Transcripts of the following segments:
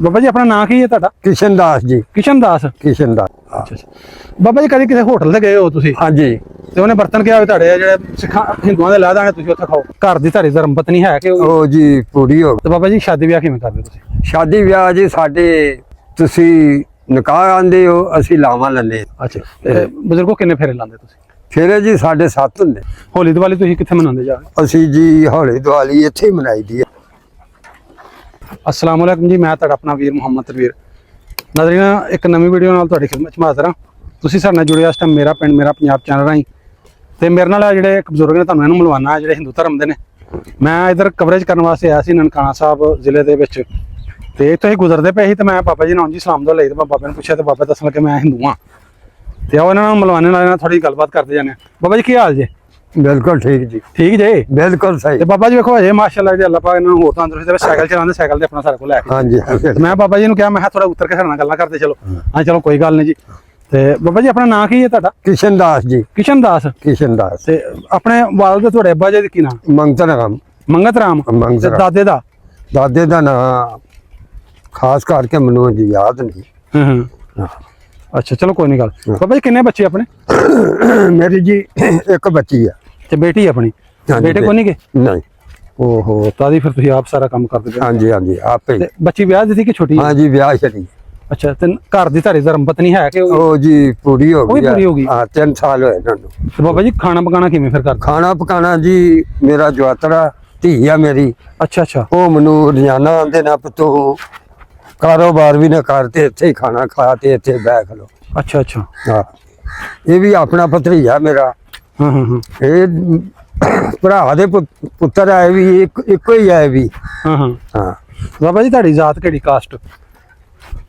ਬਾਬਾ ਜੀ ਆਪਣਾ ਨਾਂ ਕੀ ਹੈ ਤੁਹਾਡਾ? ਕਿਸ਼ਨ ਦਾਸ ਜੀ। ਕਿਸ਼ਨ ਦਾਸ। ਕਿਸ਼ਨ ਦਾਸ। ਅੱਛਾ ਅੱਛਾ। ਬਾਬਾ ਜੀ ਕਦੀ ਕਿਸੇ ਹੋਟਲ ਤੇ ਗਏ ਹੋ ਤੁਸੀਂ ਹਾਂਜੀ। ਤੇ ਉਹਨੇ ਬਰਤਨ ਕਿਹਾ ਹੋਵੇ ਤੁਹਾਡੇ ਜਿਹੜੇ ਸਿੱਖਾਂ ਹਿੰਦੂਆਂ ਦੇ ਲਾਦਾਂ ਨੇ ਤੁਸੀਂ ਉੱਥੇ ਖਾਓ, ਘਰ ਦੀ ਧਾਰੀ ਧਰਮ ਪਤਨੀ ਹੈ ਕਿ ਉਹ ਜੀ ਪੂਰੀ ਹੋ ਤੇ ਬਾਬਾ ਜੀ ਸ਼ਾਦੀ ਵਿਆਹ ਕਿਵੇਂ ਕਰਦੇ ਤੁਸੀਂ? ਸ਼ਾਦੀ ਵਿਆਹ ਜੀ ਸਾਡੇ ਤੁਸੀਂ ਨਿਕਾਹ ਆਂਦੇ ਹੋ, ਅਸੀਂ ਲਾਵਾਂ ਲੈਂਦੇ। ਅੱਛਾ ਬਜ਼ੁਰਗੋ ਕਿੰਨੇ ਫੇਰੇ ਲਾਉਂਦੇ ਤੁਸੀਂ? ਫੇਰੇ ਜੀ 7.5 ਹੁੰਦੇ। ਹੋਲੀ ਦੀਵਾਲੀ ਤੁਸੀਂ ਕਿੱਥੇ ਮਨਾਉਂਦੇ ਜਾ ਕੇ? ਅਸੀਂ ਜੀ ਹੌਲੀ ਦੀਵਾਲੀ ਇੱਥੇ ਹੀ ਮਨਾਈ ਦੀ ਹੈ। अस्सलाम वालेकुम जी, मैं ਤੁਹਾਡਾ ਆਪਣਾ ਵੀਰ ਮੁਹੰਮਦ ਤਨਵੀਰ। ਨਾਜ਼ਰੀਨ ਇੱਕ ਨਵੀਂ ਵੀਡੀਓ ਨਾਲ ਤੁਹਾਡੀ ਖਿਦਮਤ 'ਚ ਹਾਜ਼ਰ ਹਾਂ। ਤੁਸੀਂ ਸਾਡੇ ਨਾਲ ਜੁੜੇ ਇਸ ਟਾਈਮ ਮੇਰਾ ਪਿੰਡ ਮੇਰਾ ਪੰਜਾਬ ਚੈਨਲ ਰਾਹੀਂ ਤੇ ਮੇਰੇ ਨਾਲ ਜਿਹੜੇ ਇੱਕ ਬਜ਼ੁਰਗ ਨੇ ਤੁਹਾਨੂੰ ਇਹਨੂੰ ਮਿਲਵਾਉਣਾ ਜਿਹੜੇ ਹਿੰਦੂ ਧਰਮ ਦੇ ਨੇ। ਮੈਂ ਇਧਰ ਕਵਰੇਜ ਕਰਨ ਵਾਸਤੇ ਆਇਆ ਸੀ ਨਨਕਾਣਾ ਸਾਹਿਬ ਜ਼ਿਲ੍ਹੇ ਦੇ ਵਿੱਚ ਤੇ ਇੱਥੋਂ ਹੀ ਗੁਜ਼ਰਦੇ ਪਏ ਸੀ ਤੇ ਮੈਂ ਬਾਬਾ ਜੀ ਨਾਲ ਜੀ ਸਲਾਮ ਦੁਆ ਲਈ ਤੇ ਮੈਂ ਬਾਬੇ ਨੂੰ ਪੁੱਛਿਆ ਤੇ ਬਾਬਾ ਦੱਸਣ ਲੱਗੇ ਮੈਂ ਹਿੰਦੂ ਹਾਂ ਤੇ ਆਓ ਇਹਨਾਂ ਨਾਲ ਮਿਲਵਾਉਣੇ ਨਾਲ ਥੋੜੀ ਗੱਲਬਾਤ ਕਰਦੇ ਜਾਂਦੇ। ਬਾਬਾ ਜੀ ਕੀ ਹਾਲ ਜੇ? ਬਿਲਕੁਲ ਠੀਕ ਜੀ। ਠੀਕ ਜੇ? ਬਿਲਕੁਲ ਸਹੀ। ਤੇ ਬਾਬਾ ਜੀ ਵੇਖੋ ਅਜੇ ਮਾਸ਼ਾਅੱਲਾ ਜੀ ਅੱਲਾਹ ਪਾਕ ਇਹਨਾਂ ਨੂੰ ਹੋਰ ਤੰਦਰੁਸਤੀ ਦੇਵੇ। ਸਾਈਕਲ ਚਲਾਉਂਦੇ, ਸਾਈਕਲ ਤੇ ਆਪਣਾ ਸਾਰਾ ਕੁਝ ਲੈ ਕੇ। ਹਾਂਜੀ। ਤੇ ਮੈਂ ਬਾਬਾ ਜੀ ਨੂੰ ਕਿਹਾ ਮੈਂ ਥੋੜਾ ਉੱਤਰ ਕੇ ਸਾਡੇ ਨਾਲ ਗੱਲਾਂ ਕਰਦੇ ਚਲੋ। ਹਾਂ ਚਲੋ ਕੋਈ ਗੱਲ ਨਹੀਂ ਜੀ। ਤੇ ਬਾਬਾ ਜੀ ਆਪਣਾ ਨਾਂ ਕੀ ਹੈ ਤੁਹਾਡਾ? ਕਿਸ਼ਨ ਦਾਸ ਜੀ। ਕਿਸ਼ਨ ਦਾਸ। ਕਿਸ਼ਨ ਦਾਸ। ਤੇ ਆਪਣੇ ਵਾਲਦ ਤੁਹਾਡੇ ਅੱਬਾ ਜੀ ਦਾ ਕੀ ਨਾਮ? ਮੰਗਤ ਰਾਮ। ਮੰਗਤ ਰਾਮ। ਤੇ ਦਾਦੇ ਦਾ? ਦਾਦੇ ਦਾ ਨਾਂ ਖਾਸ ਕਰਕੇ ਮੈਨੂੰ ਜੀ ਯਾਦ ਨਹੀਂ। ਹਾਂ। ਅੱਛਾ ਚਲੋ ਕੋਈ ਨਹੀਂ ਗੱਲ। ਬਾਬਾ ਜੀ ਕਿੰਨੇ ਬੱਚੇ ਆਪਣੇ? ਮੇਰੀ ਜੀ ਇੱਕ ਬੱਚੀ ਆ ਤੇ ਬੇਟੀ ਆਪਣੀ? ਬੇਟੇ ਕੋ ਨਹੀਂ ਗਏ? ਨਹੀਂ। ਓਹੋ ਤਾਦੀ ਫਿਰ ਤੁਸੀਂ ਆਪ ਸਾਰਾ ਕੰਮ ਕਰਦੇ ਪਏ? ਹਾਂਜੀ ਹਾਂਜੀ ਆਪੇ। ਤੇ ਬੱਚੀ ਵਿਆਹ ਦਿੱਤੀ ਕਿ ਛੋਟੀ? ਹਾਂਜੀ ਵਿਆਹ ਛੱਡੀ। ਅੱਛਾ ਤੇ ਘਰ ਦੀ ਧਾਰੀ ਧਰਮ ਪਤਨੀ ਹੈ ਕਿ ਉਹ ਜੀ ਪੂਰੀ ਹੋ ਗਈ? ਪੂਰੀ ਹੋ ਗਈ। ਹਾਂ 3 ਸਾਲ ਹੋਏ ਤੁਹਾਨੂੰ। ਤੇ ਬਾਬਾ ਜੀ ਖਾਣਾ ਪਕਾਣਾ ਕਿਵੇਂ ਫਿਰ ਕਰਦੇ? ਖਾਣਾ ਪਕਾਣਾ ਜੀ ਮੇਰਾ ਜਵਾਤਰਾ ਧੀ ਆ ਮੇਰੀ। ਅੱਛਾ ਅੱਛਾ। ਉਹ ਮੈਨੂੰ ਰੋਜ਼ਾਨਾ ਆਂਦੇ ਨਾ ਤੂੰ ਕਾਰੋਬਾਰ ਵੀ ਨਾ ਕਰਦੇ ਇੱਥੇ ਹੀ ਖਾਣਾ ਖਾ ਤੇ ਇੱਥੇ ਬੈਠ ਲੋ। ਅੱਛਾ ਅੱਛਾ। ਹਾਂ ਇਹ ਵੀ ਆਪਣਾ ਭਤਰੀਆ ਮੇਰਾ। ਹਾਂ ਹਾਂ ਹਾਂ। ਇਹ ਭਰਾ ਦੇ ਪੁੱਤਰ ਆਏ ਵੀ ਇੱਕੋ ਹੀ ਆਏ ਵੀ। ਹਾਂ ਹਾਂ ਹਾਂ। ਬਾਬਾ ਜੀ ਤੁਹਾਡੀ ਜ਼ਾਤ ਕਿਹੜੀ ਕਾਸਟ?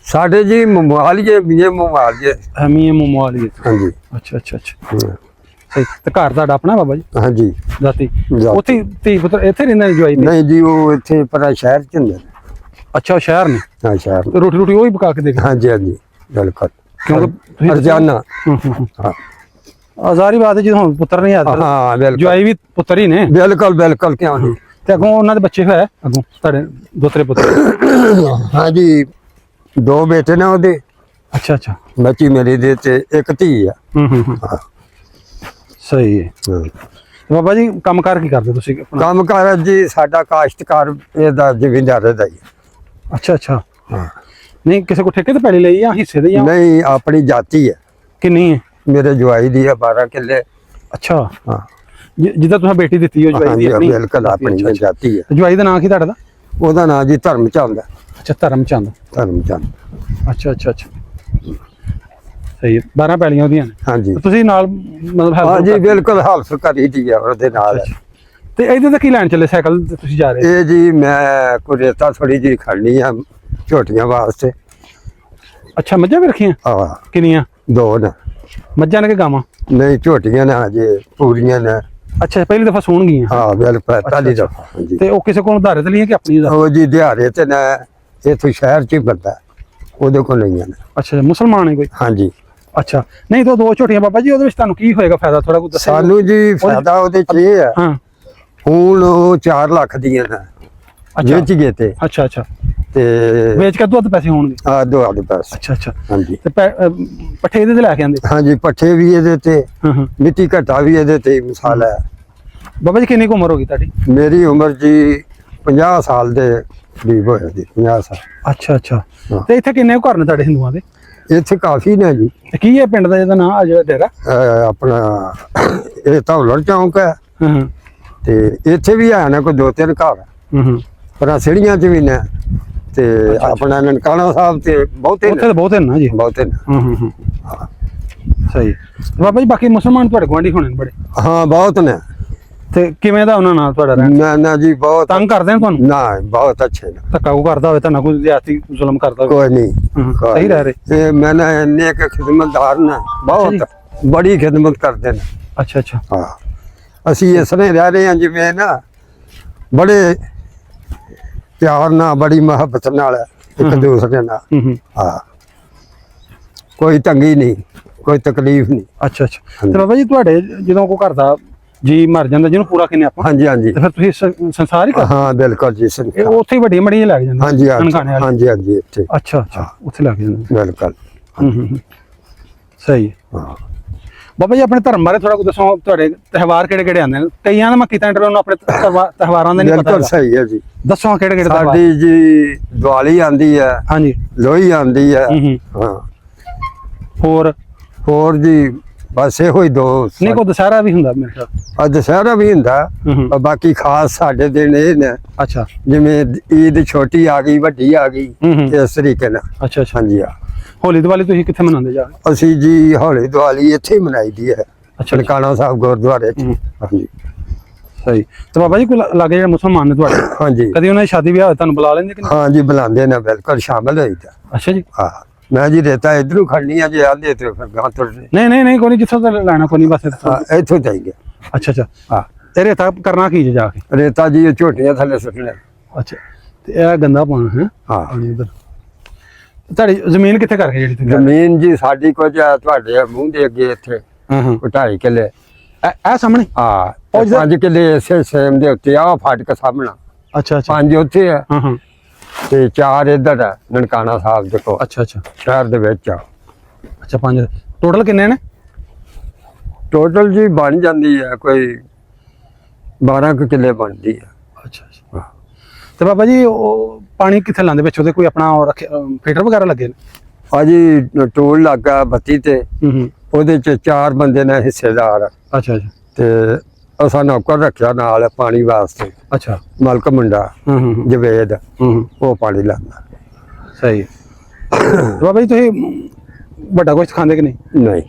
ਸਾਡੇ ਜੀ ਮਮਾਲੀਏ ਵੀ ਮਮਾਲੀਏ। ਹਮੀਏ ਮੁਮਾਲੀਏ। ਹਾਂਜੀ। ਅੱਛਾ ਅੱਛਾ ਅੱਛਾ ਸਹੀ। ਤੇ ਘਰ ਤੁਹਾਡਾ ਆਪਣਾ ਬਾਬਾ ਜੀ? ਹਾਂਜੀ ਜ਼ਾਤੀ ਉੱਥੇ ਧੀ ਪੁੱਤਰ ਇੱਥੇ ਰਹਿੰਦੇ ਨੇ ਜਵਾਈ? ਨਹੀਂ ਜੀ ਉਹ ਇੱਥੇ ਪਰਾ ਸ਼ਹਿਰ ਚ ਹੁੰਦੇ ਨੇ। ਅੱਛਾ ਉਹ ਸ਼ਹਿਰ ਨੇ? ਹਾਂ ਸ਼ਹਿਰ। ਰੋਟੀ ਰੋਟੀ ਉਹ ਹੀ ਪਕਾ ਕੇ ਦੇ? ਹਾਂਜੀ ਹਾਂਜੀ ਬਿਲਕੁਲ। ਕਿਉਂਕਿ ਰੋਜ਼ਾਨਾ। ਹਾਂ ਆਜ਼ਾਰੀ ਬਾਤ ਹੈ ਜੀ ਹੁਣ ਪੁੱਤਰ ਨਹੀਂ ਆਦਾ। ਹਾਂ ਬਿਲਕੁਲ ਜਵਾਈ ਵੀ ਪੁੱਤਰ ਹੀ ਨੇ। ਬਿਲਕੁਲ ਬਿਲਕੁਲ ਕਿਉਂ ਨਹੀਂ। ਤੇ ਅੱਗੋਂ ਉਹਨਾਂ ਦੇ ਬੱਚੇ ਹੋਏ ਅੱਗੋਂ ਤੁਹਾਡੇ ਦੋਤਰੇ ਪੁੱਤਰ? ਹਾਂਜੀ 2 ਬੇਟੇ ਨੇ ਉਹਦੇ। ਅੱਛਾ ਅੱਛਾ। ਬੱਚੀ ਮੇਰੀ ਦੇ ਤੇ ਇੱਕ ਧੀ ਆ। ਸਹੀ ਹੈ। ਬਾਬਾ ਜੀ ਕੰਮ ਕਾਰ ਕੀ ਕਰਦੇ ਤੁਸੀਂ? ਕੰਮ ਕਾਰ ਜੀ ਸਾਡਾ ਕਾਸ਼ਤਕਾਰ ਇਹਦਾ ਜ਼ਿਮੀਂਦਾਰ ਦਾ ਹੀ। ਅੱਛਾ ਅੱਛਾ। ਹਾਂ ਨਹੀਂ ਕਿਸੇ ਕੋ ਠੇਕੇ ਤੇ ਪੈਲੀ ਲਈ ਜਾਂ ਹਿੱਸੇ ਦੇ ਜਾਂ? ਨਹੀਂ ਆਪਣੀ ਜਾਤੀ ਹੈ। ਕਿੰਨੀ ਹੈ? ਮੇਰੇ ਜਵਾਈ ਦੀ ਹੈ 12 ਕਿੱਲੇ। ਅੱਛਾ ਹਾਂ ਜਿੱਦਾਂ ਤੁਸੀਂ ਬੇਟੀ ਦਿੱਤੀ ਉਹ ਜਵਾਈ ਦੀ ਆਪਣੀ? ਬਿਲਕੁਲ ਆਪਣੀ ਜਾਤੀ ਹੈ। ਜਵਾਈ ਦਾ ਨਾਂ ਕੀ ਤੁਹਾਡਾ? ਉਹਦਾ ਨਾਂ ਜੀ ਧਰਮ ਚੰਦ। ਅੱਛਾ ਧਰਮ ਚੰਦ। ਧਰਮ ਚੰਦ। ਅੱਛਾ ਅੱਛਾ ਅੱਛਾ ਸਹੀ ਹੈ। 12 ਪੈਲੀਆਂ ਉਹਦੀਆਂ ਨੇ? ਹਾਂਜੀ। ਤੁਸੀਂ ਨਾਲ ਮਤਲਬ ਹਾਂਜੀ ਬਿਲਕੁਲ ਹਾਲਤ ਕਰੀ ਦੀ ਆ ਉਹਦੇ ਨਾਲ। ਤੇ ਇਹਦੇ ਤੇ ਕੀ ਲੈਣ ਚੱਲੇ ਸਾਈਕਲ ਤੇ ਤੁਸੀਂ ਜਾ ਰਹੇ? ਇਹ ਜੀ ਮੈਂ ਕੋਈ ਰੇਤਾ ਥੋੜੀ ਜਿਹੀ ਖੜਨੀ ਆ ਝੋਟੀਆਂ ਵਾਸਤੇ। ਅੱਛਾ ਮੱਝਾਂ ਵੀ ਰੱਖੀਆਂ? ਹਾਂ ਕਿੰਨੀਆਂ? 2 ਨੇ। ਮੱਝਾਂ ਨੇ ਕਿ ਗਾਵਾਂ? ਨਹੀਂ ਝੋਟੀਆਂ ਨੇ ਅਜੇ ਪੂਰੀਆਂ ਨੇ। ਅੱਛਾ ਪਹਿਲੀ ਦਫਾ ਸੂਣ ਗਈਆਂ? ਹਾਂ ਬਿਲਕੁਲ ਪਹਿਲੀ ਦਫਾ। ਹਾਂਜੀ। ਤੇ ਉਹ ਕਿਸੇ ਕੋਲ ਉਧਾਰੇ ਤੇ ਲਈਆਂ ਕਿ ਆਪਣੀ? ਉਹ ਜੀ ਦਿਹਾੜੇ ਤੇ ਨਾ ਇੱਥੇ ਸ਼ਹਿਰ ਚ ਹੀ ਬੰਦਾ ਉਹਦੇ ਕੋਲ ਲਈਆਂ ਨੇ। ਅੱਛਾ ਮੁਸਲਮਾਨ ਹੈ ਕੋਈ? ਹਾਂਜੀ। ਅੱਛਾ ਨਹੀਂ ਤਾਂ 2 ਝੋਟੀਆਂ ਬਾਬਾ ਜੀ ਉਹਦੇ ਵਿੱਚ ਤੁਹਾਨੂੰ ਕੀ ਹੋਏਗਾ ਫਾਇਦਾ ਥੋੜਾ ਕੁ ਦੱਸੋ? ਸਾਨੂੰ ਜੀ ਫਾਇਦਾ ਉਹਦੇ ਚ ਇਹ ਹੈ। ਹਾਂ ਹੁਣ ਉਹ 4 ਲੱਖ ਦੀਆਂ ਨੇ ਵੇਚ ਗਏ ਤੇ। ਅੱਛਾ ਅੱਛਾ ਤੇ ਵੇਚ ਕੇ ਦੁੱਧ ਪੈਸੇ ਹੋਣਗੇ? ਆ ਦੁਆਲੇ ਪਾਸ। ਅੱਛਾ ਅੱਛਾ। ਹਾਂਜੀ। ਤੇ ਪੱਠੇ ਇਹਦੇ ਤੇ ਲੈ ਕੇ ਆਂਦੇ? ਹਾਂਜੀ ਪੱਠੇ ਵੀ ਇਹਦੇ ਤੇ ਹਾਂ ਹਾਂ। ਮਿੱਟੀ ਘਟਾ ਵੀ ਇਹਦੇ ਤੇ ਮਸਾਲਾ ਹੈ। ਬਾਬਾ ਜੀ ਕਿੰਨੀ ਕੁ ਉਮਰ ਹੋ ਗਈ ਤੁਹਾਡੀ? ਮੇਰੀ ਉਮਰ ਜੀ 50 ਸਾਲ ਦੇ ਕਰੀਬ ਹੋਇਆ ਜੀ। 50 ਸਾਲ। ਅੱਛਾ ਅੱਛਾ। ਤੇ ਇੱਥੇ ਕਿੰਨੇ ਘਰ ਨੇ ਤੁਹਾਡੇ ਹਿੰਦੂਆਂ ਦੇ? ਇੱਥੇ ਕਾਫੀ ਨੇ ਜੀ। ਤੇ ਕੀ ਹੈ ਪਿੰਡ ਦਾ ਜਿਹਦਾ ਨਾਂ ਆ ਜਿਹੜਾ ਡੇਰਾ? ਆਪਣਾ ਇਹ ਧੌਲਣ ਚੌਂਕ ਹੈ। ਹਾਂ ਹਾਂ। ਤੇ ਇੱਥੇ ਵੀ ਹੈ ਨਾ ਕੋਈ 2-3 ਘਰ। ਹਾਂ ਪਰ ਸਿੜੀਆਂ ਚ ਵੀ ਨੇ ਤੇ ਆਪਣਾ ਨਨਕਾਣਾ ਸਾਹਿਬ ਤੇ ਬਹੁਤੇ ਉੱਥੇ ਤਾਂ ਬਹੁਤੇ ਨੇ ਨਾ ਜੀ? ਬਹੁਤੇ ਨੇ। ਹਾਂ ਹਾਂ ਹਾਂ ਸਹੀ। ਬਾਬਾ ਜੀ ਬਾਕੀ ਮੁਸਲਮਾਨ ਤੁਹਾਡੇ ਗੁਆਂਢੀ ਹੋਣੇ ਨੇ ਬੜੇ? ਹਾਂ ਬਹੁਤ ਨੇ। ਤੇ ਕਿਵੇਂ ਦਾ ਉਹਨਾਂ ਨਾਲ ਤੁਹਾਡਾ ਰਹਿਣ? ਨਾ ਜੀ ਬਹੁਤ ਤੰਗ ਕਰਦੇ ਨੇ ਤੁਹਾਨੂੰ? ਨਾ ਬਹੁਤ ਅੱਛੇ ਨੇ। ਧੱਕਾ ਕੋ ਕਰਦਾ ਹੋਵੇ ਤਾਂ ਕੋਈ ਜ਼ਿਆਦਤੀ ਜ਼ੁਲਮ ਕਰਦਾ ਹੋਵੇ? ਕੋਈ ਨਹੀਂ ਸਹੀ ਰਹਿ ਰਹੇ? ਇਹ ਮੈਂ ਨਾ ਇੰਨੇ ਕੁ ਖਿਦਮਤਦਾਰ ਨੇ ਬਹੁਤ ਬੜੀ ਖਿਦਮਤ ਕਰਦੇ ਨੇ। ਅੱਛਾ ਅੱਛਾ। ਹਾਂ ਅਸੀਂ ਇਸ ਤਰ੍ਹਾਂ ਰਹਿ ਰਹੇ ਹਾਂ ਜਿਵੇਂ ਨਾ ਬੜੇ ਪਿਆਰ ਨਾਲ ਬੜੀ ਮੁਹੱਬਤ ਨਾਲ ਇੱਕ ਦੂਸਰੇ ਨਾਲ। ਹਾਂ ਕੋਈ ਤੰਗੀ ਨਹੀਂ ਕੋਈ ਤਕਲੀਫ ਨਹੀਂ। ਅੱਛਾ ਅੱਛਾ। ਤੇ ਬਾਬਾ ਜੀ ਤੁਹਾਡੇ ਜਦੋਂ ਕੋਈ ਘਰ ਦਾ ਜੀ ਮਰ ਜਾਂਦਾ ਜਿਹਨੂੰ ਪੂਰਾ ਕਹਿੰਦੇ ਆਪਾਂ, ਹਾਂਜੀ ਹਾਂਜੀ ਤੇ ਫਿਰ ਤੁਸੀਂ ਸੰਸਾਰ ਹੀ ਕਰ ਹਾਂ ਬਿਲਕੁਲ ਜੀ ਇਹ ਸੰਸਾਰ ਉੱਥੇ ਹੀ ਵੱਡੀ ਮੜੀ ਲੱਗ ਜਾਂਦੇ ਹਾਂਜੀ ਨਨਕਾਣੇ ਵਾਲੇ। ਹਾਂਜੀ ਹਾਂਜੀ ਇੱਥੇ ਅੱਛਾ ਅੱਛਾ ਉੱਥੇ ਲੱਗ ਜਾਂਦੇ। ਬਿਲਕੁਲ ਸਹੀ ਹੈ। ਹਾਂ ਬਾਬਾ ਜੀ ਆਪਣੇ ਧਰਮ ਬਾਰੇ ਥੋੜਾ ਕੁ ਦੱਸੋ, ਤੁਹਾਡੇ ਤਿਉਹਾਰ ਕਿਹੜੇ ਕਿਹੜੇ ਆਉਂਦੇ ਨੇ? ਕਈਆਂ ਦਾ ਮੈਂ ਕੀਤਾ ਇੰਟਰਵਿਊ ਨੂੰ ਆਪਣੇ ਤਿਉਹਾਰਾਂ ਦਾ ਨਹੀਂ ਪਤਾ ਬਿਲਕੁਲ ਹੈਗਾ। ਸਹੀ ਹੈ ਜੀ। ਦੱਸੋ ਕਿਹੜੇ ਕਿਹੜੇ ਤਿਉਹਾਰ? ਸਾਡੀ ਜੀ ਦੀਵਾਲੀ ਆਂਦੀ ਹੈ, ਹਾਂਜੀ। ਲੋਹੜੀ ਆਂਦੀ ਹੈ। ਹਾਂ ਹੋਰ ਜੀ ਬਸ ਇਹੋ ਹੀ ਦੋ। ਨਹੀਂ ਕੋ ਦੁਸਹਿਰਾ ਵੀ ਹੁੰਦਾ ਮੇਰੇ ਖਿਆਲ। ਅੱਜ ਦੁਸਹਿਰਾ ਵੀ ਹੁੰਦਾ, ਪਰ ਬਾਕੀ ਖਾਸ ਸਾਡੇ ਦਿਨ ਇਹ ਨੇ, ਅੱਛਾ ਜਿਵੇਂ ਈਦ ਛੋਟੀ ਆ ਗਈ ਵੱਡੀ ਆ ਗਈ, ਇਸ ਤਰੀਕੇ ਨਾਲ। ਅੱਛਾ ਅੱਛਾ। ਹਾਂਜੀ ਆ ਹੋਲੀ ਦੀਵਾਲੀ ਤੁਸੀਂ ਕਿੱਥੇ ਮਨਾਉਂਦੇ ਜਾ ਕੇ? ਅਸੀਂ ਜੀ ਹੌਲੀ ਦੀਵਾਲੀ ਇੱਥੇ ਹੀ ਮਨਾਈ ਦੀ ਹੈ, ਅੱਛਾ। ਨਨਕਾਣਾ ਸਾਹਿਬ ਗੁਰਦੁਆਰੇ 'ਚ। ਹਾਂਜੀ ਸਹੀ। ਤੇ ਬਾਬਾ ਜੀ ਕੋਈ ਲਾਗੇ ਜਿਹੜੇ ਮੁਸਲਮਾਨ ਨੇ ਤੁਹਾਡੇ, ਹਾਂਜੀ ਕਦੀ ਉਹਨਾਂ ਦੀ ਸ਼ਾਦੀ ਵਿਆਹ ਹੋਏ ਤੁਹਾਨੂੰ ਬੁਲਾ ਲੈਂਦੇ ਕਿ ਨਹੀਂ? ਹਾਂਜੀ ਬੁਲਾਉਂਦੇ ਨੇ, ਬਿਲਕੁਲ ਸ਼ਾਮਲ ਹੋਈਦਾ। ਅੱਛਾ ਜੀ। ਹਾਂ ਮੈਂ ਜੀ ਰੇਤਾ ਇਧਰੋਂ ਖੜਨੀ ਆ, ਜੇ ਆਂਦੇ ਤੇ ਫਿਰ ਗਾਂ ਤੁਰਦੇ। ਨਹੀਂ ਕੋਈ ਨਹੀਂ, ਜਿੱਥੋਂ ਤਾਂ ਲੈਣਾ ਕੋਈ ਨਹੀਂ ਬਸ ਇੱਥੋਂ। ਹਾਂ ਇੱਥੋਂ ਚਾਹੀਏ। ਅੱਛਾ ਅੱਛਾ। ਹਾਂ ਇਹ ਰੇਤਾ ਕਰਨਾ ਕੀ ਜੇ ਜਾ ਕੇ? ਰੇਤਾ ਜੀ ਇਹ ਝੋਟੀਆਂ ਥੱਲੇ ਸੁੱਟਣੇ। ਅੱਛਾ। ਤੇ ਇਹ ਗੰਦਾ ਪਾਣਾ ਹੈ ਹਾਂ ਪਾਣੀ ਉਧਰ। ਤੁਹਾਡੀ ਜ਼ਮੀਨ ਕਿੱਥੇ ਕਰਕੇ ਜਿਹੜੀ ਤੁਸੀਂ? ਜ਼ਮੀਨ ਜੀ ਸਾਡੀ ਕੁਝ ਆ ਤੁਹਾਡੇ ਮੂੰਹ ਦੇ ਅੱਗੇ ਇੱਥੇ ਹਾਂ 2.5 ਕਿੱਲੇ। ਇਹ ਸਾਹਮਣੇ? ਹਾਂ ਉਹ ਜਿਹੜਾ- 5 ਕਿੱਲੇ ਇਸੇ ਸੇਮ ਦੇ ਉੱਤੇ ਆ ਫਾਟਕ ਸਾਹਮਣਾ। ਅੱਛਾ ਅੱਛਾ। 5 ਉੱਥੇ ਆ ਹਾਂ ਤੇ 4 ਇੱਧਰ ਆ ਨਨਕਾਣਾ ਸਾਹਿਬ ਦੇ ਕੋਲ, ਅੱਛਾ ਅੱਛਾ ਸ਼ਹਿਰ ਦੇ ਵਿੱਚ ਆ। ਅੱਛਾ। 5 ਟੋਟਲ ਕਿੰਨੇ ਨੇ? ਟੋਟਲ ਜੀ ਬਣ ਜਾਂਦੀ ਹੈ ਕੋਈ 12 ਕੁ ਕਿੱਲੇ ਬਣਦੀ ਹੈ। ਅੱਛਾ ਅੱਛਾ। ਤੇ ਬਾਬਾ ਜੀ ਉਹ ਪਾਣੀ ਕਿੱਥੇ ਲਾਉਂਦੇ ਵਿੱਚ? ਉਹਦੇ ਕੋਈ ਆਪਣਾ ਉਹ ਰੱਖੇ ਫਿਲਟਰ ਵਗੈਰਾ ਲੱਗੇ ਨੇ? ਆ ਜੀ ਟੋਲ ਲੱਗਾ ਬੱਤੀ ਤੇ, ਹੂੰ ਉਹਦੇ ਚ 4 ਬੰਦੇ ਨੇ ਹਿੱਸੇਦਾਰ। ਅੱਛਾ ਅੱਛਾ ਤੇ ਅਸਾਂ ਨੌਕਰ ਰੱਖਿਆ ਨਾਲ ਪਾਣੀ ਵਾਸਤੇ, ਅੱਛਾ। ਮਲਕ ਮੁੰਡਾ ਜਵੇਦ, ਉਹ ਪਾਣੀ ਲਾਉਂਦਾ। ਸਹੀ ਹੈ। ਤੇ ਬਾਬਾ ਜੀ ਤੁਸੀਂ ਵੱਡਾ ਕੁਛ ਖਾਂਦੇ ਕਿ ਨਹੀਂ? ਨਹੀਂ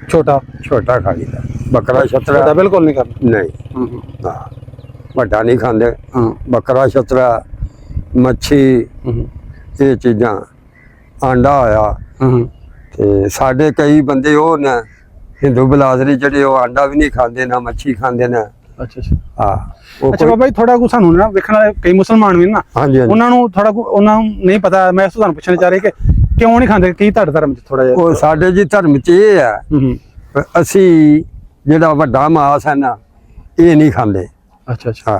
ਛੋਟਾ? ਛੋਟਾ ਖਾ ਲਈਦਾ, ਬੱਕਰਾ ਵੱਡਾ ਛਤਰਾ ਬਿਲਕੁਲ ਨਹੀਂ ਕਰਨਾ? ਨਹੀਂ। ਹਾਂ ਵੱਡਾ ਨਹੀਂ ਖਾਂਦੇ। ਹਾਂ ਬੱਕਰਾ ਛਤਰਾ, ਮੱਛੀ, ਇਹ ਚੀਜ਼ਾਂ, ਆਂਡਾ ਹੋਇਆ। ਤੇ ਸਾਡੇ ਕਈ ਬੰਦੇ ਉਹ ਨੇ ਹਿੰਦੂ ਬਲਾਦਰੀ ਜਿਹੜੇ ਉਹ ਆਂਡਾ ਵੀ ਨਹੀਂ ਖਾਂਦੇ, ਨਾ ਮੱਛੀ ਖਾਂਦੇ ਨੇ। ਅੱਛਾ ਅੱਛਾ। ਹਾਂ ਉਹ ਅੱਛਾ ਬਾਬਾ ਜੀ ਥੋੜਾ ਕੁ ਸਾਨੂੰ ਨਾ ਵੇਖਣ ਵਾਲੇ ਕਈ ਮੁਸਲਮਾਨ ਵੀ ਨੇ ਨਾ, ਹਾਂਜੀ ਹਾਂਜੀ। ਉਹਨਾਂ ਨੂੰ ਥੋੜਾ ਕੁ ਉਹਨਾਂ ਨੂੰ ਨਹੀਂ ਪਤਾ। ਮੈਂ ਤੁਹਾਨੂੰ ਪੁੱਛਣਾ ਚਾਹ ਰਹੀ ਕਿ ਕਿਉਂ ਨਹੀਂ ਖਾਂਦੇ? ਕੀ ਤੁਹਾਡੇ ਧਰਮ ਚ ਥੋੜਾ ਜਿਹਾ? ਉਹ ਸਾਡੇ ਜੀ ਧਰਮ ਚ ਇਹ ਆ, ਅਸੀਂ ਜਿਹੜਾ ਵੱਡਾ ਮਾਸ ਹੈ ਨਾ ਇਹ ਨਹੀਂ ਖਾਂਦੇ। ਅੱਛਾ ਅੱਛਾ। ਹਾਂ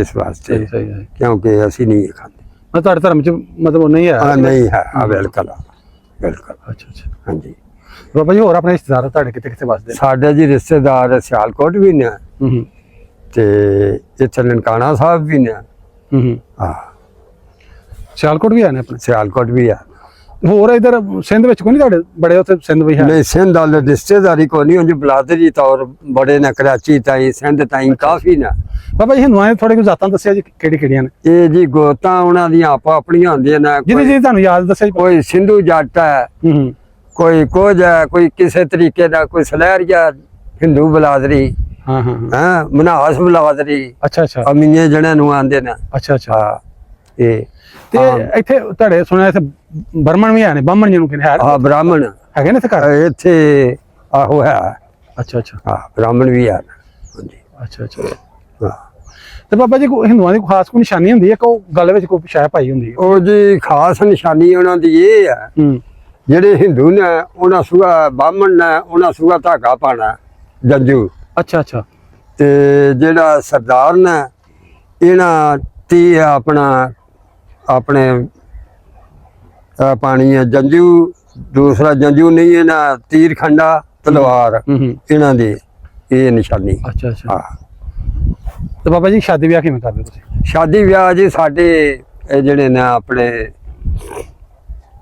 ਇਸ ਵਾਸਤੇ, ਸਹੀ ਸਹੀ ਹੈ। ਕਿਉਂਕਿ ਅਸੀਂ ਨਹੀਂ ਖਾਂਦੇ। ਮੈਂ ਤੁਹਾਡੇ ਧਰਮ ਚ ਮਤਲਬ ਨਹੀਂ ਹੈ? ਹਾਂ ਨਹੀਂ ਹੈ। ਹਾਂ ਬਿਲਕੁਲ ਬਿਲਕੁਲ। ਅੱਛਾ ਅੱਛਾ। ਹਾਂਜੀ ਬਾਬਾ ਜੀ ਹੋਰ ਆਪਣੇ ਰਿਸ਼ਤੇਦਾਰ ਤੁਹਾਡੇ ਕਿੱਥੇ ਕਿੱਥੇ ਵੱਸਦੇ ਸਾਡੇ ਜੀ ਰਿਸ਼ਤੇਦਾਰ ਸਿਆਲਕੋਟ ਵੀ ਨੇ, ਨੇ? ਤੇ ਇੱਥੇ ਨਨਕਾਣਾ ਸਾਹਿਬ ਵੀ ਨੇ। ਹਾਂ ਸਿਆਲਕੋਟ ਵੀ ਆਏ ਨੇ ਆਪਣੇ? ਸਿਆਲਕੋਟ ਵੀ ਆ। ਹੋਰ ਇਧਰ ਸਿੰਧ ਵਿੱਚ ਕੋਈ ਨਹੀਂ ਤੁਹਾਡੇ ਬੜੇ ਉੱਥੇ ਸਿੰਧ ਵੀ ਹੈ? ਨਹੀਂ ਸਿੰਧ ਵਾਲੇ ਰਿਸ਼ਤੇਦਾਰੀ ਕੋਈ ਨਹੀਂ, ਉਂਝ ਬਲਾਦਰੀ ਤੌਰ ਬੜੇ ਨੇ, ਕਰਾਚੀ ਤਾਈਂ ਸਿੰਧ ਤਾਈਂ ਕਾਫੀ ਨੇ। ਬਾਬਾ ਜੀ ਹਿੰਦੂਆਂ ਦੇ ਥੋੜੇ ਕੁ ਜ਼ਾਤਾਂ ਦੱਸਿਆ ਜੀ ਕਿਹੜੀ ਕਿਹੜੀਆਂ ਨੇ? ਇਹ ਜੀ ਗੋਤਾਂ ਉਹਨਾਂ ਦੀਆਂ ਆਪੋ ਆਪਣੀਆਂ ਹੁੰਦੀਆਂ ਨੇ। ਜਿਹਦੀ ਜਿਹਦੀ ਤੁਹਾਨੂੰ ਯਾਦ ਦੱਸਿਆ ਜੀ? ਕੋਈ ਸਿੰਧੂ ਜੱਟ ਹੈ, ਕੋਈ ਕੁਝ ਹੈ, ਕੋਈ ਕਿਸੇ ਤਰੀਕੇ ਦਾ, ਕੋਈ ਸਲਹਿਰੀਆ ਹਿੰਦੂ ਬਲਾਦਰੀ, ਹਾਂ ਹਾਂ ਹਾਂ ਮਨਹਾਸ ਬਲਾਦਰੀ, ਅੱਛਾ ਅੱਛਾ ਅਮੀਏ ਜਿਹੜੇ ਨੂੰ ਆਂਦੇ ਨੇ। ਅੱਛਾ ਅੱਛਾ। ਹਾਂ ਇਹ ਤੇ ਇੱਥੇ ਤੁਹਾਡੇ ਸੁਣਿਆ ਇੱਥੇ ਬਰਮਨ ਵੀ ਆਏ ਨੇ, ਬਾਹਮਣ ਜਿਹਨੂੰ ਕਹਿੰਦੇ ਹਾਂ ਬ੍ਰਾਹਮਣ ਹੈਗੇ ਨੇ ਇੱਥੇ ਘਰ? ਇੱਥੇ ਆਹੋ ਹੈ। ਅੱਛਾ ਅੱਛਾ। ਹਾਂ ਬ੍ਰਾਹਮਣ ਵੀ ਆ। ਹਾਂਜੀ ਅੱਛਾ ਅੱਛਾ। ਹਾਂ ਤੇ ਬਾਬਾ ਜੀ ਕੋਈ ਹਿੰਦੂਆਂ ਦੀ ਖਾਸ ਕੋਈ ਨਿਸ਼ਾਨੀ ਹੁੰਦੀ ਹੈ ਕਿ ਉਹ ਗੱਲ ਵਿੱਚ ਕੋਈ ਸ਼ਾਇ ਪਾਈ ਹੁੰਦੀ ਹੈ? ਉਹ ਜੀ ਖਾਸ ਨਿਸ਼ਾਨੀ ਉਹਨਾਂ ਦੀ ਇਹ ਹੈ, ਜਿਹੜੇ ਹਿੰਦੂ ਨੇ ਉਹਨਾਂ ਸੂਆ, ਬਾਹਮਣ ਨੇ ਉਹਨਾਂ ਸੂਆ ਧਾਗਾ ਪਾਣਾ ਜੰਜੂ। ਅੱਛਾ ਅੱਛਾ। ਤੇ ਜਿਹੜਾ ਸਰਦਾਰ ਨੇ ਇਹਨਾਂ ਤੀ ਆਪਣਾ ਆਪਣੇ ਪਾਣੀ ਹੈ ਜੰਜੂ, ਦੂਸਰਾ ਜੰਜੂ ਨਹੀਂ ਇਹਨਾਂ ਤੀਰ ਖੰਡਾ ਤਲਵਾਰ, ਇਹਨਾਂ ਦੀ ਇਹ ਨਿਸ਼ਾਨੀ। ਅੱਛਾ ਅੱਛਾ। ਹਾਂ ਤੇ ਬਾਬਾ ਜੀ ਸ਼ਾਦੀ ਵਿਆਹ ਕਿਵੇਂ ਕਰਦੇ ਤੁਸੀਂ? ਸ਼ਾਦੀ ਵਿਆਹ ਜੀ ਸਾਡੇ ਇਹ ਜਿਹੜੇ ਨੇ ਆਪਣੇ,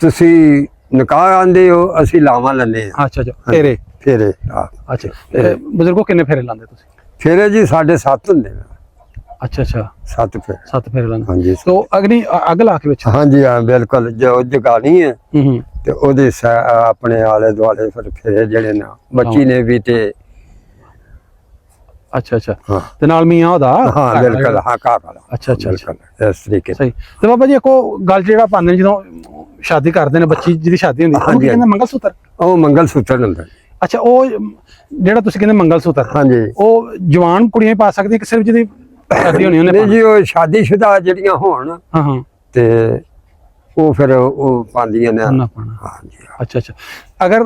ਤੁਸੀਂ ਨਿਕਾਹ ਆਂਦੇ ਹੋ, ਅਸੀਂ ਲਾਵਾਂ ਲੈਂਦੇ ਹਾਂ। ਅੱਛਾ ਅੱਛਾ। ਫੇਰੇ? ਫੇਰੇ ਹਾਂ। ਅੱਛਾ। ਬਜ਼ੁਰਗੋ ਕਿੰਨੇ ਫੇਰੇ ਲਾਉਂਦੇ ਤੁਸੀਂ? ਫੇਰੇ ਜੀ ਸਾਡੇ 7 ਹੁੰਦੇ ਨੇ। ਅੱਛਾ ਅੱਛਾ। 7 ਫੇਰੇ। 7 ਫੇਰੇ ਲਾਉਂਦੇ? ਹਾਂਜੀ ਤੋ ਅਗਨੀ ਅੱਗ ਲਾ ਕੇ ਵਿੱਚ? ਹਾਂਜੀ ਹਾਂ ਬਿਲਕੁਲ। ਜੋ ਜਗਾਣੀ ਹੈ ਤੇ ਉਹਦੇ ਆਪਣੇ ਆਲੇ ਦੁਆਲੇ ਫਿਰ ਫੇਰੇ ਜਿਹੜੇ ਨਾ ਬੱਚੀ ਨੇ ਵੀ ਤੇ। ਅੱਛਾ ਅੱਛਾ। ਹਾਂ ਤੇ ਨਾਲ ਮੀਆਂ ਉਹਦਾ? ਹਾਂ ਬਿਲਕੁਲ। ਹਾਂ ਘਰ ਵਾਲਾ। ਅੱਛਾ ਅੱਛਾ ਬਿਲਕੁਲ ਇਸ ਤਰੀਕੇ। ਸਹੀ। ਤੇ ਬਾਬਾ ਜੀ ਇੱਕ ਉਹ ਗੱਲ ਜਿਹੜਾ ਪਾਉਂਦੇ ਨੇ ਜਦੋਂ ਸ਼ਾਦੀ ਕਰਦੇ ਨੇ, ਬੱਚੀ ਜਿਹਦੀ ਸ਼ਾਦੀ ਹੁੰਦੀ ਉਹ ਕੀ ਕਹਿੰਦੇ? ਮੰਗਲ ਸੂਤਰ? ਉਹ ਮੰਗਲ ਸੂਤਰ ਹੁੰਦਾ। ਅੱਛਾ। ਉਹ ਜਿਹੜਾ ਤੁਸੀਂ ਕਹਿੰਦੇ ਮੰਗਲ ਸੂਤਰ, ਹਾਂਜੀ ਉਹ ਜਵਾਨ ਕੁੜੀਆਂ ਪਾ ਸਕਦੀਆਂ ਕਿ ਸਿਰਫ ਜਿਹਦੀ ਸ਼ਾਦੀ ਹੋਣੀ ਉਹਨੇ? ਨਹੀਂ ਜੀ ਉਹ ਸ਼ਾਦੀशुदा ਜਿਹੜੀਆਂ ਹੋਣ ਹਾਂ ਹਾਂ ਤੇ ਉਹ ਫਿਰ ਉਹ ਪਾਉਂਦੀਆਂ ਨੇ। ਉਹਨਾਂ ਪਾਣਾ? ਹਾਂਜੀ। ਅੱਛਾ ਅੱਛਾ। ਅਗਰ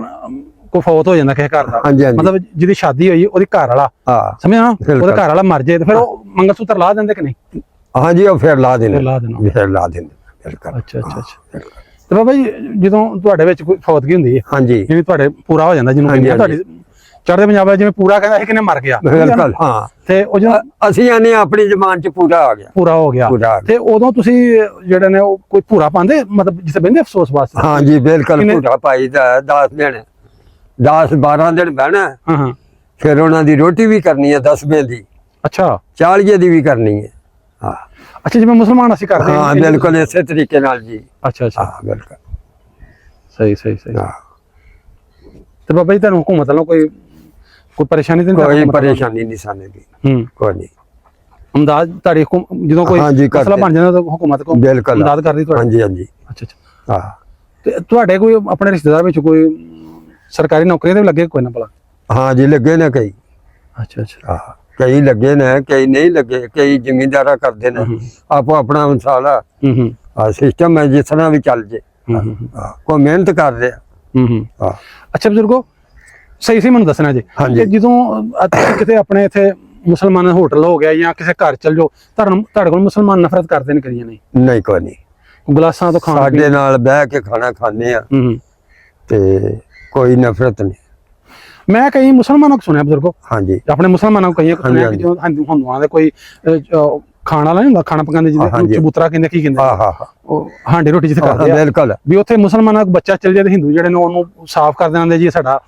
ਕੋਈ ਫੌਤ ਹੋ ਜਾਂਦਾ ਕਿਸੇ ਘਰ ਦਾ, ਹਾਂਜੀ ਹਾਂਜੀ ਮਤਲਬ ਜਿਹਦੀ ਸ਼ਾਦੀ ਹੋਈ ਉਹਦੀ ਘਰ ਵਾਲਾ, ਹਾਂ ਸਮਝਿਆ ਨਾ, ਬਿਲਕੁਲ। ਉਹਦਾ ਘਰ ਵਾਲਾ ਮਰ ਜਾਏ ਤੇ ਫਿਰ ਉਹ ਮੰਗਲ ਸੂਤਰ ਲਾ ਦਿੰਦੇ ਕਿ ਨਹੀਂ? ਹਾਂਜੀ ਉਹ ਫਿਰ ਲਾ ਦੇਣੇ, ਫਿਰ ਲਾ ਦੇਣਾ। ਫਿਰ ਲਾ ਦੇਣੇ ਬਿਲਕੁਲ। ਅੱਛਾ ਅੱਛਾ ਅੱਛਾ। ਤੇ ਬਾਬਾ ਜੀ ਜਦੋਂ ਤੁਹਾਡੇ ਵਿੱਚ ਕੋਈ ਫੌਤਗੀ ਹੁੰਦੀ ਹੈ, ਹਾਂਜੀ ਜਿਵੇਂ ਤੁਹਾਡੇ ਪੂਰਾ ਹੋ ਜਾਂਦਾ, ਜਿਹਨੂੰ ਕਹਿੰਦੇ ਆ ਤੁਹਾਡੀ ਚੜ੍ਹਦੇ ਪੰਜਾਬ ਵਿੱਚ ਜਿਵੇਂ ਪੂਰਾ ਕਹਿੰਦਾ ਸੀ ਕਿਨੇ ਮਰ ਗਿਆ, ਬਿਲਕੁਲ ਹਾਂ। ਤੇ ਉਹ ਜਦੋਂ ਅਸੀਂ ਆਨੇ ਆਪਣੀ ਜ਼ਮਾਨ ਚ ਪੂਰਾ ਆ ਗਿਆ, ਪੂਰਾ ਹੋ ਗਿਆ ਪੂਰਾ ਆ ਗਿਆ। ਤੇ ਉਦੋਂ ਤੁਸੀਂ ਜਿਹੜੇ ਨੇ ਉਹ ਕੋਈ ਪੂਰਾ ਪਾਉਂਦੇ, ਮਤਲਬ ਜਿੱਥੇ ਬਹਿੰਦੇ ਅਫਸੋਸ ਵਾਸਤੇ? ਹਾਂਜੀ ਬਿਲਕੁਲ ਕਿੰਨੇ? ਪੂਰਾ ਪਾਈਦਾ 10 ਦਿਨ, 10-12 ਦਿਨ ਬਹਿਣਾ, ਹਾਂ ਹਾਂ। ਫਿਰ ਉਹਨਾਂ ਦੀ ਰੋਟੀ ਵੀ ਕਰਨੀ ਹੈ 10ਵੇਂ ਦੀ, ਅੱਛਾ 40 ਦੀ ਵੀ ਕਰਨੀ ਹੈ। ਹਾਂ ਅੱਛਾ, ਜਿਵੇਂ ਮੁਸਲਮਾਨ ਅਸੀਂ ਕਰਦੇ ਹਾਂ ਬਿਲਕੁਲ ਇਸੇ ਤਰੀਕੇ ਨਾਲ ਜੀ। ਅੱਛਾ ਅੱਛਾ, ਹਾਂ ਬਿਲਕੁਲ ਸਹੀ ਸਹੀ ਸਹੀ। ਹਾਂ। ਤੇ ਬਾਬਾ ਜੀ ਤੁਹਾਨੂੰ ਹੁਕੂਮਤ ਵੱਲੋਂ ਕੋਈ ਪਰੇਸ਼ਾਨੀ ਤਾਂ ਨਹੀਂ? ਕੋਈ ਪਰੇਸ਼ਾਨੀ ਨਹੀਂ ਸਾਨੂੰ ਦੀ, ਹੂੰ, ਕੋਈ ਨਹੀਂ। ਅਮਦਾਦ ਤੁਹਾਡੀ ਜਦੋਂ ਕੋਈ ਹਾਂਜੀ, ਕਰਦੇ। ਮਸਲਾ ਬਣ ਜਾਂਦਾ ਤਾਂ ਹੁਕੂਮਤ ਕੋ ਬਿਲਕੁਲ ਅਮਦਾਦ ਕਰਦੀ ਤੁਹਾਡੀ? ਹਾਂਜੀ ਹਾਂਜੀ ਅੱਛਾ ਅੱਛਾ। ਹਾਂ ਤੇ ਤੁਹਾਡੇ ਕੋਈ ਆਪਣੇ ਰਿਸ਼ਤੇਦਾਰ ਵਿੱਚ ਕੋਈ ਸਰਕਾਰੀ ਨੌਕਰੀਆਂ ਤੇ ਵੀ ਲੱਗੇ ਕੋਈ ਨਾ ਭਲਾ? ਹਾਂ ਜੀ ਲੱਗੇ ਨੇ ਕਈ, ਅੱਛਾ ਅੱਛਾ। ਹਾਂ ਕਈ ਲੱਗੇ ਨੇ, ਕਈ ਨਹੀਂ ਲੱਗੇ, ਕਈ ਜ਼ਿਮੀਂਦਾਰਾ ਕਰਦੇ ਨੇ, ਆਪੋ ਆਪਣਾ ਮਸਾਲਾ ਹੂੰ ਹੂੰ ਸਿਸਟਮ ਹੈ, ਜਿਸ ਤਰ੍ਹਾਂ ਵੀ ਚੱਲ ਜੇ। ਹੂੰ ਹਾਂ, ਕੋਈ ਮਿਹਨਤ ਕਰ ਰਿਹਾ। ਹੂੰ। ਹਾਂ ਅੱਛਾ ਬਜ਼ੁਰਗੋ, ਸਹੀ ਸਹੀ ਮੈਨੂੰ ਦੱਸਣਾ ਜੀ ਹਾਂਜੀ। ਕਿ ਜਦੋਂ ਤੁਸੀਂ ਕਿਤੇ ਆਪਣੇ ਇੱਥੇ ਮੁਸਲਮਾਨ ਹੋਟਲ ਹੋ ਗਿਆ ਜਾਂ ਕਿਸੇ ਘਰ ਚਲ ਜਾਓ, ਤੁਹਾਡੇ ਕੋਲ ਮੁਸਲਮਾਨ ਨਫ਼ਰਤ ਕਰਦੇ ਨੇ ਕਰੀਆਂ ਨਹੀਂ? ਨਹੀਂ ਕੋਈ ਨਹੀਂ, ਗਲਾਸਾਂ ਤੋਂ ਖਾਣ ਸਾਡੇ ਨਾਲ ਬਹਿ ਕੇ ਖਾਣਾ ਖਾਂਦੇ ਆ ਹੂੰ। ਤੇ ਕੋਈ ਨਫ਼ਰਤ ਨਹੀਂ। ਮੈਂ ਕਈ ਮੁਸਲਮਾਨਾਂ ਕੋ ਸੁਣਿਆ ਬਜ਼ੁਰਗੋ, ਹਾਂਜੀ ਆਪਣੇ ਮੁਸਲਮਾਨਾਂ ਕੋ ਕਈਆਂ ਕੋ ਸੁਣਿਆ ਕਿ ਜੋ ਹਿੰਦੂਆਂ ਦੇ ਕੋਈ ਖਾਣ ਵਾਲਾ ਨਹੀਂ ਹੁੰਦਾ, ਖਾਣਾ ਪਕਾਉਂਦੇ ਜਿਹਦੇ ਚਬੂਤਰਾ ਕਹਿੰਦੇ, ਕੀ ਕਹਿੰਦੇ, ਹਾਂ ਹਾਂ ਉਹ ਹਾਂਡੀ ਰੋਟੀ ਜਿੱਥੇ ਕਰਦੇ ਆ, ਬਿਲਕੁਲ। ਵੀ ਉੱਥੇ ਮੁਸਲਮਾਨਾਂ ਕੋ ਬੱਚਾ ਚੱਲ ਜਾਏ ਤੇ ਹਿੰਦੂ ਜਿਹੜੇ ਨੇ ਉਹਨੂੰ ਸਾਫ਼ ਕਰ ਦਿੰਦੇ ਜੀ, ਸਾਡਾ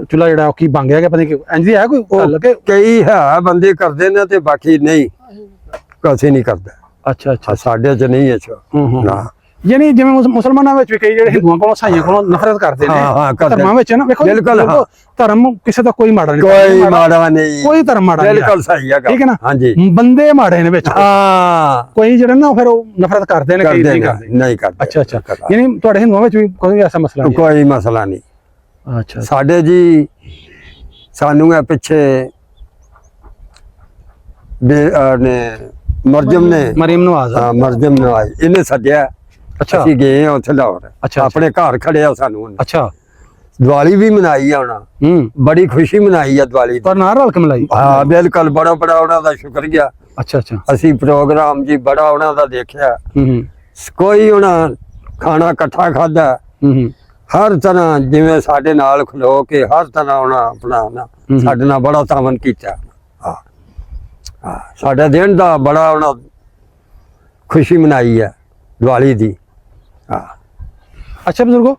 ਚੁੱਲ੍ਹਾ ਜਿਹੜਾ ਉਹ ਕੀ ਬਣ ਗਿਆ, ਪਤਾ ਨਹੀਂ ਇੰਜ ਦੀ ਹੈ ਕੋਈ ਗੱਲ ਕਿ? ਕਈ ਹੈ ਬੰਦੇ ਕਰਦੇ ਨੇ ਤੇ ਬਾਕੀ ਨਹੀਂ, ਅਸੀਂ ਨਹੀਂ ਕਰਦਾ। ਅੱਛਾ ਅੱਛਾ। ਸਾਡੇ ਚ ਨਹੀਂ ਅੱਛਾ ਨਾ, ਯਾਨੀ ਜਿਵੇਂ ਮੁਸਲਮਾਨਾਂ ਵਿੱਚ ਵੀ ਕਈ ਜਿਹੜੇ ਹਿੰਦੂਆਂ ਕੋਲੋਂ ਸਾਈਆਂ ਕੋਲੋਂ ਨਫ਼ਰਤ ਕਰਦੇ ਨੇ, ਹਾਂ ਹਾਂ ਕਰਦੇ। ਧਰਮਾਂ ਵਿੱਚ ਨਾ ਵੇਖੋ, ਬਿਲਕੁਲ ਧਰਮ ਕਿਸੇ ਦਾ ਕੋਈ ਮਾੜਾ ਨਹੀਂ, ਕੋਈ ਮਾੜਾ ਨਹੀਂ, ਕੋਈ ਧਰਮ ਮਾੜਾ ਨਹੀਂ, ਬਿਲਕੁਲ ਸਹੀ ਹੈ, ਠੀਕ ਹੈ ਨਾ? ਹਾਂਜੀ ਬੰਦੇ ਮਾੜੇ ਨੇ ਵਿੱਚ, ਹਾਂ ਕੋਈ ਜਿਹੜੇ ਨਾ ਫਿਰ ਉਹ ਨਫ਼ਰਤ ਕਰਦੇ ਨੇ, ਕਈ ਨਹੀਂ ਕਰਦੇ। ਨਹੀਂ ਕਰਦੇ। ਅੱਛਾ ਅੱਛਾ। ਯਾਨੀ ਤੁਹਾਡੇ ਹਿੰਦੂਆਂ ਵਿੱਚ ਵੀ ਕੋਈ ਐਸਾ ਮਸਲਾ ਨਹੀਂ? ਕੋਈ ਮਸਲਾ ਨਹੀਂ ਅੱਛਾ। ਸਾਡੇ ਜੀ, ਸਾਨੂੰ ਇਹ ਪਿੱਛੇ ਮਰਜਮ ਨੇ, ਮਰੀਮ ਨਵਾਜ਼, ਹਾਂ ਮਰਜਮ ਨਵਾਜ਼, ਇਹਨੇ ਸੱਦਿਆ। ਅੱਛਾ ਅਸੀਂ ਗਏ ਆ ਉੱਥੇ ਲਾਹੌਰ, ਅੱਛਾ। ਆਪਣੇ ਘਰ ਖੜਿਆ ਸਾਨੂੰ ਉਹਨੇ। ਅੱਛਾ। ਦੀਵਾਲੀ ਵੀ ਮਨਾਈ ਆ ਉਹਨਾਂ, ਹੂੰ, ਬੜੀ ਖੁਸ਼ੀ ਮਨਾਈ ਆ ਦੀਵਾਲੀ ਦੀ। ਪਰ ਨਾਲ ਰਲ ਕੇ ਮਲਾਈ? ਹਾਂ ਬਿਲਕੁਲ, ਬੜਾ ਬੜਾ ਉਹਨਾਂ ਦਾ ਸ਼ੁਕਰੀਆ। ਅੱਛਾ ਅੱਛਾ। ਅਸੀਂ ਪ੍ਰੋਗਰਾਮ ਜੀ ਬੜਾ ਉਹਨਾਂ ਦਾ ਦੇਖਿਆ, ਹੂੰ ਹੂੰ ਕੋਈ ਉਹਨਾਂ ਖਾਣਾ ਇਕੱਠਾ ਖਾਧਾ, ਹੂੰ ਹਰ ਤਰ੍ਹਾਂ ਜਿਵੇਂ ਸਾਡੇ ਨਾਲ ਖਲੋ ਕੇ ਹਰ ਤਰ੍ਹਾਂ ਉਹਨਾਂ ਆਪਣਾ ਸਾਡੇ ਨਾਲ ਬੜਾ ਤਾਮਨ ਕੀਤਾ। ਹਾਂ ਹਾਂ, ਸਾਡੇ ਦਿਨ ਦਾ ਬੜਾ ਉਹਨਾਂ ਖੁਸ਼ੀ ਮਨਾਈ ਹੈ ਦੀਵਾਲੀ ਦੀ। ਹਾਂ ਅੱਛਾ ਬਜ਼ੁਰਗੋ,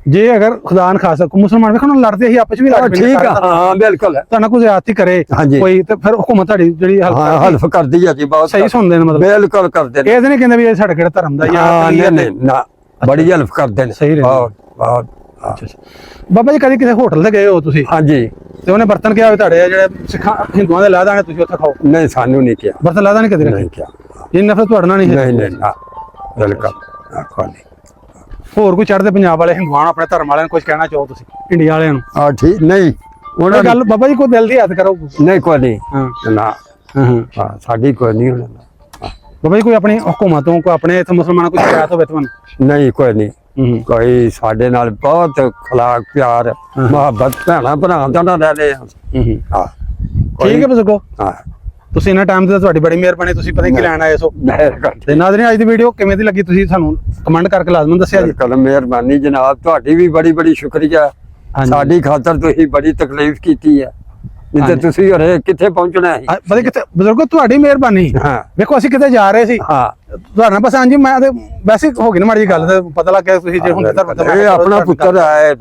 ਜੇ ਅਗਰ ਖੁਦਾ ਨਾ ਖਾਸਾ ਕੋਈ ਮੁਸਲਮਾਨ ਵੇਖਣ ਨੂੰ ਲੜਦੇ ਹੀ ਆਪਸ ਵਿੱਚ ਲੜ ਠੀਕ ਆ, ਹਾਂ ਬਿਲਕੁਲ ਤੁਹਾਨੂੰ ਕੋਈ ਜ਼ਿਆਦਤੀ ਕਰੇ ਕੋਈ, ਤੇ ਫਿਰ ਹੁਕੂਮਤ ਤੁਹਾਡੀ ਜਿਹੜੀ ਹਲਫ ਕਰਦੀ ਹੈ ਜੀ, ਬਹੁਤ ਸਹੀ ਸੁਣਦੇ ਨੇ, ਮਤਲਬ ਬਿਲਕੁਲ ਕਰਦੇ ਨੇ। ਇਹ ਨਹੀਂ ਕਹਿੰਦੇ ਵੀ ਇਹ ਸਾਡੇ ਕਿਹੜਾ ਧਰਮ ਦਾ ਜਾਂ ਨਹੀਂ ਨਾ, ਬੜੀ ਹਲਫ ਕਰਦੇ ਨੇ, ਸਹੀ ਬਹੁਤ ਬਹੁਤ। ਅੱਛਾ ਅੱਛਾ। ਬਾਬਾ ਜੀ ਕਦੇ ਕਿਸੇ ਹੋਟਲ ਤੇ ਗਏ ਹੋ ਤੁਸੀਂ ਹਾਂਜੀ, ਤੇ ਉਹਨੇ ਬਰਤਨ ਕਿਹਾ ਤੁਹਾਡੇ ਜਿਹੜੇ ਸਿੱਖਾਂ ਹਿੰਦੂਆਂ ਦੇ ਲਾਦਾ ਨੇ ਤੁਸੀਂ ਉੱਥੇ ਖਾਓ? ਨਹੀਂ ਸਾਨੂੰ ਨਹੀਂ ਕਿਹਾ, ਬਰਤਨ ਲਾਦਾ ਨਹੀਂ ਕਦੇ? ਨਹੀਂ ਕਿਹਾ। ਇਹ ਨਫ਼ਰਤ ਤੁਹਾਡੇ ਨਾਲ ਨਹੀਂ ਹੈ? ਨਹੀਂ ਨਹੀਂ ਨਾ, ਬਿਲਕੁਲ ਕੋਈ ਨਹੀਂ। ਹੋਰ ਕੋਈ ਚੜ੍ਹਦੇ ਪੰਜਾਬ ਵਾਲੇ ਹਿੰਦੂਆਂ ਨੂੰ, ਆਪਣੇ ਧਰਮ ਵਾਲਿਆਂ ਨੂੰ ਕੁਝ ਕਹਿਣਾ ਚਾਹੋ ਤੁਸੀਂ, ਇੰਡੀਆ ਵਾਲਿਆਂ ਨੂੰ? ਹਾਂ ਠੀਕ, ਨਹੀਂ ਉਹਨਾਂ ਗੱਲ ਬਾਬਾ ਜੀ ਕੋਈ ਦਿਲ ਦੀ ਹੱਥ ਕਰੋ। ਨਹੀਂ ਕੋਈ ਨਹੀਂ, ਹਾਂ ਨਾ ਹਾਂ ਹਾਂ, ਸਾਡੀ ਕੋਈ ਨਹੀਂ ਹੋਣਾ। ਬਾਬਾ ਜੀ ਕੋਈ ਆਪਣੀ ਹੁਕੂਮਤੋਂ, ਕੋਈ ਆਪਣੇ ਇੱਥੇ ਮੁਸਲਮਾਨਾਂ ਕੋਈ ਸ਼ਿਕਾਇਤ ਹੋਵੇ ਤੁਹਾਨੂੰ? ਨਹੀਂ ਕੋਈ ਨਹੀਂ, ਕੋਈ ਸਾਡੇ ਨਾਲ ਬਹੁਤ ਖਲਾਕ ਪਿਆਰ ਮੁਹੱਬਤ, ਭੈਣਾਂ ਭਰਾ ਦਾ ਨਾ ਰਹਿ ਹਾਂ। ਠੀਕ ਹੈ ਬਜ਼ੁਰਗੋ, ਹਾਂ ਤੁਸੀਂ ਇਹਨਾਂ ਟਾਈਮ ਤੇ ਤੁਹਾਡੀ ਬੜੀ ਮਿਹਰਬਾਨੀ, ਤੁਸੀਂ ਪਤਾ ਕੀ ਲੈਣ ਆਏ ਸੋ। ਤੇ ਨਾਜ਼ਰੀਨ, ਅੱਜ ਦੀ ਵੀਡੀਓ ਕਿਵੇਂ ਦੀ ਲੱਗੀ ਤੁਸੀਂ ਸਾਨੂੰ ਕਮੈਂਟ ਕਰਕੇ ਲਾਜ਼ਮਨ ਦੱਸਿਆ ਜੀ। ਬਿਲਕੁਲ ਮਿਹਰਬਾਨੀ ਜਨਾਬ, ਤੁਹਾਡੀ ਵੀ ਬੜੀ ਬੜੀ ਸ਼ੁਕਰੀਆ। ਸਾਡੀ ਖਾਤਰ ਤੁਸੀਂ ਬੜੀ ਤਕਲੀਫ ਕੀਤੀ ਹੈ, ਨਹੀਂ ਤੇ ਤੁਸੀਂ ਹਰੇ ਕਿੱਥੇ ਪਹੁੰਚਣਾ ਹੈ। ਪਤਾ ਕਿੱਥੇ ਬਜ਼ੁਰਗੋ, ਤੁਹਾਡੀ ਮਿਹਰਬਾਨੀ। ਹਾਂ ਵੇਖੋ ਅਸੀਂ ਕਿਤੇ ਜਾ ਰਹੇ ਸੀ, ਹਾਂ ਤੁਹਾਡਾ ਪਸੰਦ ਜੀ, ਮੈਂ ਤੇ ਵੈਸੇ ਹੋ ਗਈ ਨਾ ਮਾੜੀ ਗੱਲ, ਤੇ ਪਤਾ ਲੱਗ ਗਿਆ ਤੁਸੀਂ ਜੇ ਹੁੰਦੇ ਧਰਮ ਇਹ ਆਪਣਾ ਪੁੱਤਰ ਹੈ।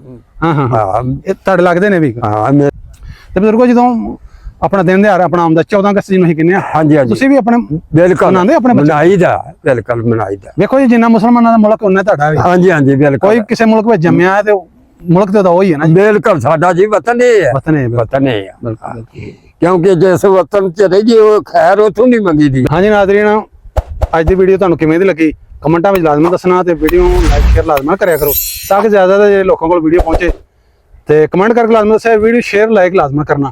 ਹਾਂ ਹਾਂ ਹਾਂ, ਇਹ ਤੁਹਾਡੇ ਲੱਗਦੇ ਨੇ ਵੀ। ਹਾਂ ਤੇ ਬਜ਼ੁਰਗੋ, ਜਦੋਂ ਆਪਣਾ ਦਿਨ ਦਿਹਾੜਾ ਆਪਣਾ ਆਉਂਦਾ 14 ਅਗਸਤ ਜਿਹਨੂੰ ਅਸੀਂ ਕਹਿੰਦੇ ਆ, ਹਾਂਜੀ ਹਾਂਜੀ, ਤੁਸੀਂ ਵੀ ਆਪਣੇ ਬਿਲਕੁਲ ਮਨਾਉਂਦੇ ਆਪਣੇ ਬੱਚੇ? ਮਨਾਈਦਾ, ਬਿਲਕੁਲ ਮਨਾਈਦਾ। ਵੇਖੋ ਜੀ, ਜਿੰਨਾ ਮੁਸਲਮਾਨਾਂ ਦਾ ਮੁਲਕ ਉਹਨਾਂ ਤੁਹਾਡਾ ਵੀ। ਹਾਂਜੀ ਹਾਂਜੀ ਬਿਲਕੁਲ, ਕੋਈ ਕਿਸੇ ਮੁਲਕ ਵਿੱਚ ਜੰਮਿਆ ਹੈ ਤੇ ਮੁਲਕ ਤੇ ਤਾਂ ਉਹ ਹੀ ਹੈ ਨਾ। ਬਿਲਕੁਲ ਸਾਡਾ ਜੀ ਵਤਨ ਇਹ ਹੈ, ਵਤਨ ਹੈ, ਵਤਨ ਇਹ ਹੈ। ਬਿਲਕੁਲ। ਕਿਉਂਕਿ ਜਿਸ ਵਤਨ ਚ ਰਹੀ ਉਹ ਖੈਰ ਉਥੋਂ ਨਹੀਂ ਮੰਗੀ ਦੀ। ਹਾਂਜੀ ਨਾਜ਼ਰੀਨ, ਅੱਜ ਦੀ ਵੀਡੀਓ ਤੁਹਾਨੂੰ ਕਿਵੇਂ ਦੀ ਲੱਗੀ ਕਮੈਂਟਾਂ ਵਿੱਚ ਲਾਜ਼ਮੀ ਦੱਸਣਾ, ਤੇ ਵੀਡੀਓ ਨੂੰ ਲਾਈਕ ਸ਼ੇਅਰ ਲਾਜ਼ਮੀ ਕਰਿਆ ਕਰੋ ਤਾਂ ਕਿ ਜ਼ਿਆਦਾ ਤੋਂ ਜ਼ਿਆਦਾ ਲੋਕਾਂ ਕੋਲ ਵੀਡੀਓ ਪਹੁੰਚੇ। ਤੇ ਕਮੈਂਟ ਕਰਕੇ ਲਾਜ਼ਮੀ ਦੱਸਿਆ, ਵੀਡੀਓ ਸ਼ੇਅਰ ਲਾਈਕ ਲਾਜ਼ਮੀ ਕਰਨਾ।